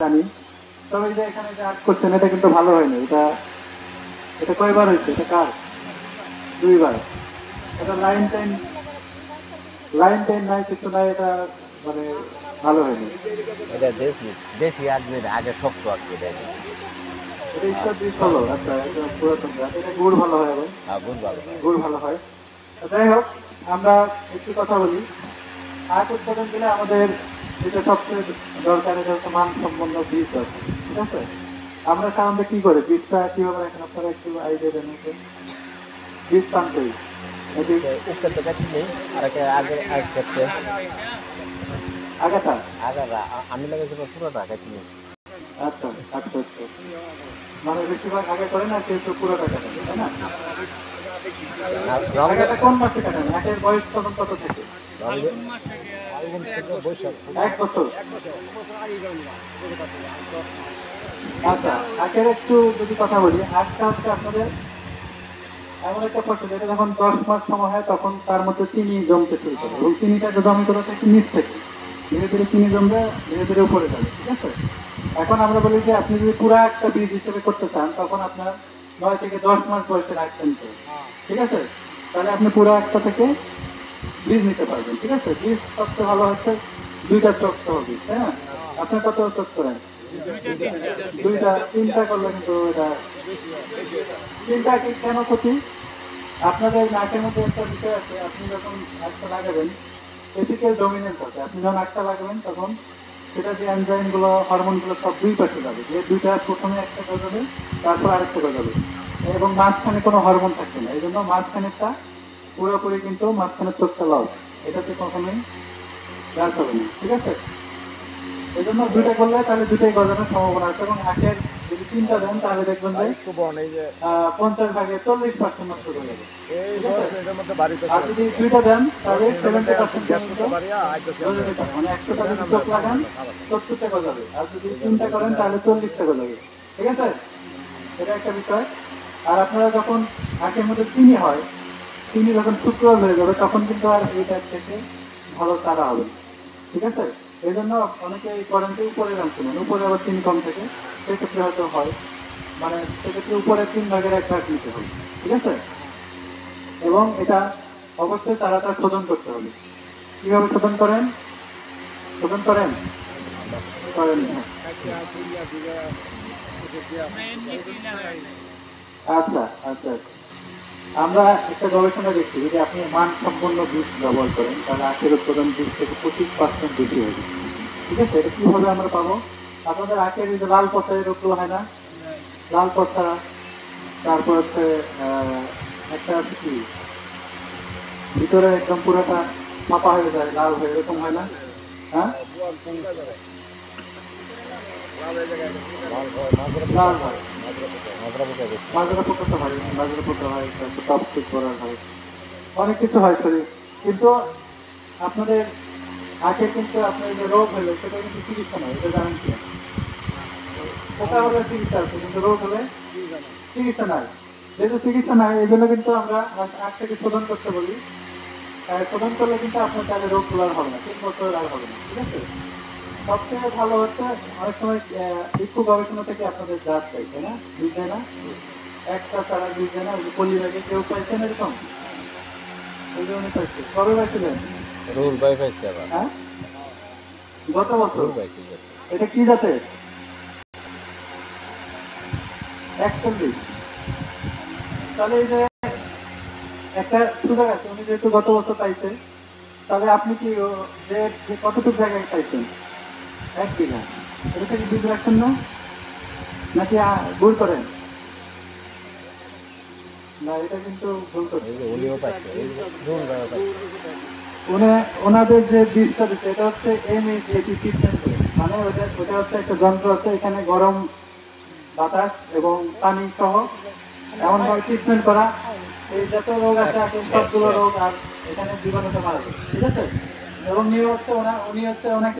জানি, তবে এই যে এখানে যে আর্ট করছেন এটা কিন্তু ভালো হয়নি। এটা এটা কয়বার হয়েছে? এটা কার? দুইবার। এটা লাইন টাইন নাই, কিছু নাই, এটা মানে ভালো হয়নি। এটা দেশি দেশি আদমির আগে শক্ত আছে দেখি। এটা ঈশ্বর দিয়ে হলো। আচ্ছা, এটা পুরাতন গাছ। এটা গুড় ভালো হয় ভাই, গুড় ভালো হয়। গুড় ভালো হয়। তো যাই হোক, আমরা একটু কথা বলি। আর্ট উৎপাদন দিলে আমাদের যেটা সবচেয়ে দরকার, এটা হচ্ছে মানসম্পন্ন বীজ দরকার। ঠিক আছে? আমরা সাধারণত কি করি, বীজটা কিভাবে রাখেন আপনারা একটু আইডিয়া দেন আমাকে। বীজ পান করি নাকি উপরে তো কাটি নেই, আর একটা আগের ক্ষেত্রে আগাছা? আগের আমি লাগাইছি পুরোটা কাটি নেই। আচ্ছা আচ্ছা আচ্ছা, মানে বেশিরভাগ আগে করে না, সেহেতু পুরো টাকা থাকে, তাই না? রঙ আগাটা কোন মাসে কাটেন? একের বয়স তখন কত থাকে? বৈশাখ 1 বছর। আচ্ছা, আখের একটু যদি কথা বলি, আখটা হচ্ছে আপনাদের এমন একটা ফসল, এটা যখন 10 মাস সময় হয় তখন তার মধ্যে চিনি জমতে শুরু করে, এবং চিনিটা জমে কোথা থেকে? নিচ থেকে। ধীরে ধীরে চিনি জমবে, ধীরে ধীরে উপরে যাবে। ঠিক আছে? এখন আমরা বলি যে আপনি যদি পুরা একটা বীজ হিসেবে করতে চান, তখন আপনার 9 থেকে 10 মাস বয়সের আখ কিনতে হবে। ঠিক আছে? তাহলে আপনি পুরা একটা থেকে বীজ নিতে পারবেন। ঠিক আছে? বীজ সবচেয়ে ভালো হচ্ছে 2টা চোখ সহ বীজ, তাই না? আপনি কত চোখ করেন? 2টা 3টা করলে কিন্তু এটা 3টা কি কেন ক্ষতি? আপনাদের নাকের মধ্যে একটা বিষয় আছে, আপনি যখন একটা লাগাবেন এথিক্যাল ডমিনেন্স আছে। আপনি যখন একটা লাগাবেন তখন সেটা যে এনজাইম গুলো, হরমোন গুলো সব দুই পাশে যাবে। যে দুইটা প্রথমে একটা করে যাবে, তারপর আরেকটা করে যাবে, এবং মাঝখানে কোনো হরমোন থাকবে না। এই জন্য মাঝখানেরটা পুরোপুরি কিন্তু মাঝখানের চোখটা লস, এটাতে কখনোই গাছ হবে না। ঠিক আছে? এই জন্য 2টা করলে তাহলে 2টাই গজানোর সম্ভাবনা আছে। এবং আখের যদি 3টা দেন তাহলে দেখবেন যে 50 ভাগে 40% মাত্র গজাবে। ঠিক আছে? আর যদি 2টা দেন তাহলে 70% পর্যন্ত গজাতে পারে। মানে 100টা যদি চোখ লাগান 70টা গজাবে, আর যদি 3টা করেন তাহলে 40টা গজাবে। ঠিক আছে? এটা একটা বিষয়। আর আপনারা যখন আখের মধ্যে চিনি হয়, চিনি যখন সুক্রোজ হয়ে যাবে, তখন কিন্তু আর এইটা থেকে ভালো চারা হবে না। ঠিক আছে? এই জন্য অনেকে করেন যে উপরের অংশ নেন, উপরে আবার চিনি কম থেকে, সেক্ষেত্রে হয়তো হয়, মানে সেক্ষেত্রে উপরে 3 ভাগের 1 ভাগ নিতে হবে। ঠিক আছে? এবং এটা অবশ্যই চারাটা শোধন করতে হবে। কিভাবে শোধন করেন? শোধন করেন? করেন না? আচ্ছা আচ্ছা। আমরা একটা গবেষণা দেখছি, যদি আপনি মানসম্পন্ন বীজ ব্যবহার করেন তাহলে আখের উৎপাদন 20 থেকে 25% বেশি হবে। ঠিক আছে? এটা কিভাবে আমরা পাবো? আপনাদের আখের যে লাল পচা রোগগুলো হয় না, লাল পচা, তারপর হচ্ছে একটা আছে কি, ভিতরে একদম পুরোটা ফাঁপা হয়ে যায়, লাল হয়ে, এরকম হয় না? হ্যাঁ, লাল হয়। মাজরা পোকাটা হয়, মাজরা পোকা হয়, তারপর টপসিক করার হয়, অনেক কিছু হয় শরীর। কিন্তু আপনাদের আগে কিন্তু আপনার যে রোগ হলো সেটা কিন্তু চিকিৎসা নয়, এটা জানেন কি? পোকা হলে চিকিৎসা আছে, কিন্তু রোগ হলে চিকিৎসা নাই। যেহেতু চিকিৎসা নাই, এই জন্য কিন্তু আমরা আখটাকে শোধন করতে বলি। শোধন করলে কিন্তু আপনার তাহলে রোগগুলো আর হবে না, 3 বছর আর হবে না। ঠিক আছে? সবচেয়ে ভালো হচ্ছে, অনেক সময় একটু গবেষণা থেকে আপনাদের জাত চাই, তাই না? বীজ দেয় না? একটা চারা বীজ দেয় না, ওই যে পল্লীবাগে কেউ পাইছেন এরকম? ওই জন্য পাইছে। কবে পাইছিলেন? রুল বাই পাইছে আবার। হ্যাঁ, গত বছর। রুল বাই ঠিক আছে। এটা কি জাতের? 41। তাহলে এই যে একটা সুযোগ আছে, উনি যেহেতু গত বছর পাইছে, তাহলে আপনি কি যে যে কতটুকু জায়গায় পাইছেন? 1 বিঘা। এটা থেকে বীজ রাখছেন না, নাকি ভুল করেন? না, এটা কিন্তু ভুল করছে। এই যে উনিও পাইছে, এই যে রুল বাই পাইছে। ওনাদের যে বীজটা দিচ্ছে এটা হচ্ছে MSAP ট্রিটমেন্ট, মানে ওটা হচ্ছে একটা যন্ত্র আছে, এখানে গরম বাতাস এবং পানি সহ এমনভাবে ট্রিটমেন্ট করা, এই যত রোগ আছে এখন সবগুলো রোগ আর এখানে জীবাণুটা মারা যায়। ঠিক আছে? এবং উনি হচ্ছে ওনাকে